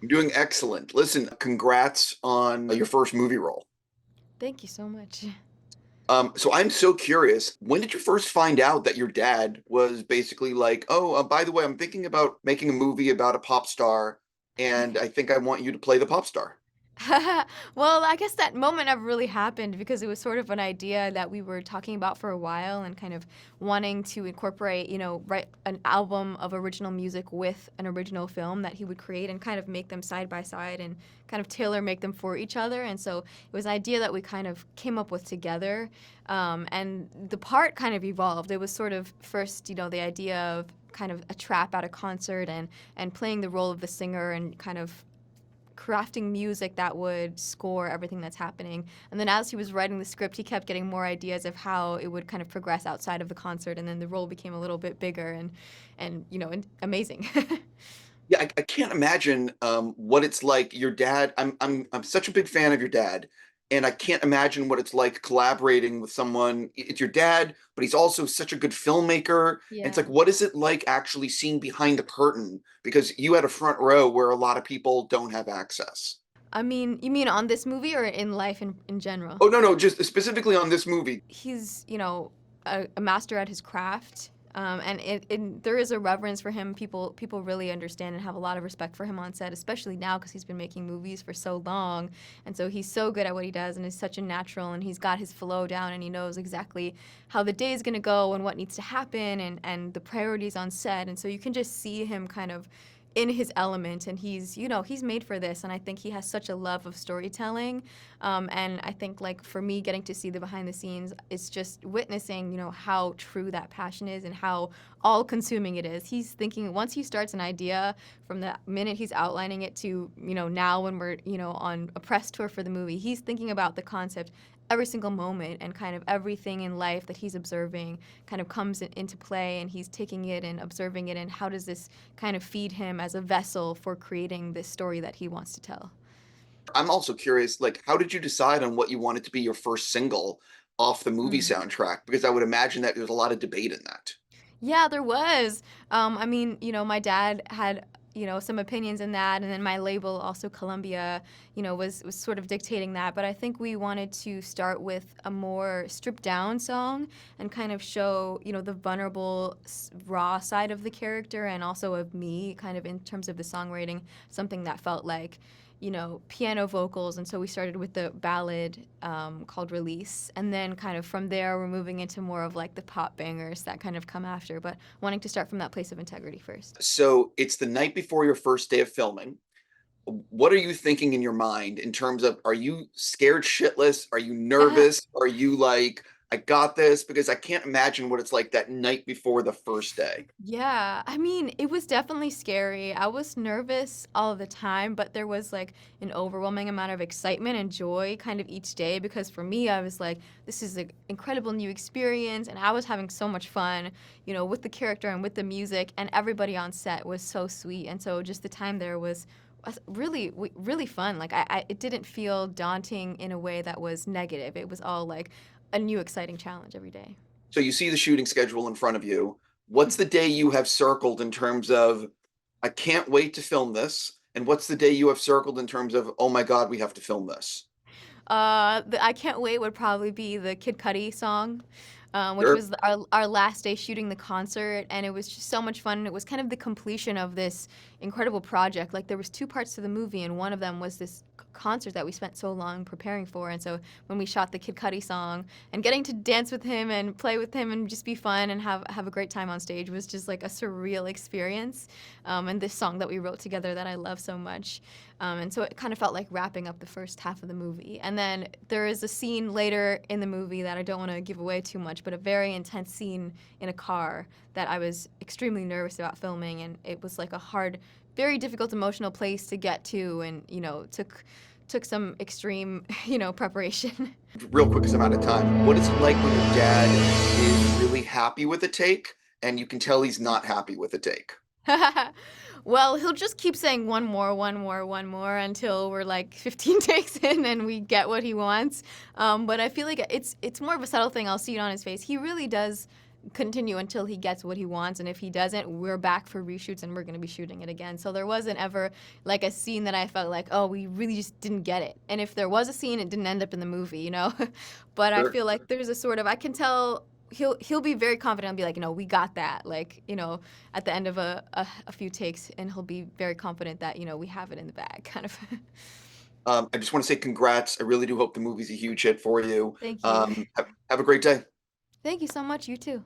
doing excellent. Listen, congrats on your first movie role. Thank you so much. So I'm so curious. When did you first find out that your dad was basically like, "Oh, by the way, I'm thinking about making a movie about a pop star, and I think I want you to play the pop star." Well, I guess that moment never really happened because it was sort of an idea that we were talking about for a while and kind of wanting to incorporate, write an album of original music with an original film that he would create and kind of make them side by side and kind of tailor make them for each other. And so it was an idea that we kind of came up with together. And the part kind of evolved. It was sort of first, the idea of kind of a trap at a concert and playing the role of the singer and kind of crafting music that would score everything that's happening. And then as he was writing the script, he kept getting more ideas of how it would kind of progress outside of the concert, and then the role became a little bit bigger and amazing. Yeah, I can't imagine what it's like. Your dad. I'm such a big fan of your dad, and I can't imagine what it's like collaborating with someone. It's your dad, but he's also such a good filmmaker. And it's Yeah. like, what is it like actually seeing behind the curtain? Because you had a front row where a lot of people don't have access. I mean, you mean on this movie or in life in general? Oh no, no, just specifically on this movie. He's, a master at his craft. And there is a reverence for him. People really understand and have a lot of respect for him on set, especially now because he's been making movies for so long, and so he's so good at what he does, and is such a natural, and he's got his flow down, and he knows exactly how the day is gonna go and what needs to happen, and the priorities on set, and so you can just see him kind of in his element, and he's made for this, and I think he has such a love of storytelling, and I think like for me getting to see the behind the scenes, it's just witnessing how true that passion is and how all consuming it is. He's thinking once he starts an idea from the minute he's outlining it to now when we're on a press tour for the movie, he's thinking about the concept every single moment, and kind of everything in life that he's observing kind of comes into play, and he's taking it and observing it, and how does this kind of feed him as a vessel for creating this story that he wants to tell. I'm also curious, like, how did you decide on what you wanted to be your first single off the movie Mm. soundtrack? Because I would imagine that there's a lot of debate in that. Yeah, there was. I mean, my dad had, some opinions in that, and then my label, also Columbia, was sort of dictating that. But I think we wanted to start with a more stripped down song and kind of show, the vulnerable, raw side of the character and also of me, kind of in terms of the songwriting, something that felt like, piano vocals. And so we started with the ballad called Release. And then kind of from there, we're moving into more of like the pop bangers that kind of come after, but wanting to start from that place of integrity first. So it's the night before your first day of filming. What are you thinking in your mind in terms of, are you scared shitless? Are you nervous? Are you like, I got this? Because I can't imagine what it's like that night before the first day. Yeah, I mean, it was definitely scary. I was nervous all the time, but there was like an overwhelming amount of excitement and joy kind of each day because for me, I was like, this is an incredible new experience, and I was having so much fun, with the character and with the music, and everybody on set was so sweet, and so just the time there was really, really fun. Like it didn't feel daunting in a way that was negative. It was all like a new exciting challenge every day. So you see the shooting schedule in front of you. What's the day you have circled in terms of, I can't wait to film this? And what's the day you have circled in terms of, oh my God, we have to film this? The I Can't Wait would probably be the Kid Cudi song, which Sure. was our last day shooting the concert, and it was just so much fun. It was kind of the completion of this incredible project. Like there was two parts to the movie, and one of them was this concert that we spent so long preparing for. And so when we shot the Kid Cudi song and getting to dance with him and play with him and just be fun and have a great time on stage was just like a surreal experience. And this song that we wrote together that I love so much. And so it kind of felt like wrapping up the first half of the movie. And then there is a scene later in the movie that I don't want to give away too much, but a very intense scene in a car that I was extremely nervous about filming. And it was like a hard, very difficult emotional place to get to, and took some extreme preparation. Real quick, because I'm out of time. What is it like when your dad is really happy with a take and you can tell he's not happy with a take? Well, he'll just keep saying one more, one more, one more until we're like 15 takes in and we get what he wants. But I feel like it's more of a subtle thing. I'll see it on his face. He really does continue until he gets what he wants, and if he doesn't, we're back for reshoots and we're going to be shooting it again. So there wasn't ever like a scene that I felt like, oh, we really just didn't get it. And if there was a scene, it didn't end up in the movie, you know. But I Sure. feel like there's a sort of, I can tell he'll be very confident and be like, you know, we got that, like, you know, at the end of a few takes, and he'll be very confident that, you know, we have it in the bag, kind of. I just want to say congrats. I really do hope the movie's a huge hit for you. Thank you. Have a great day. Thank you so much. You too.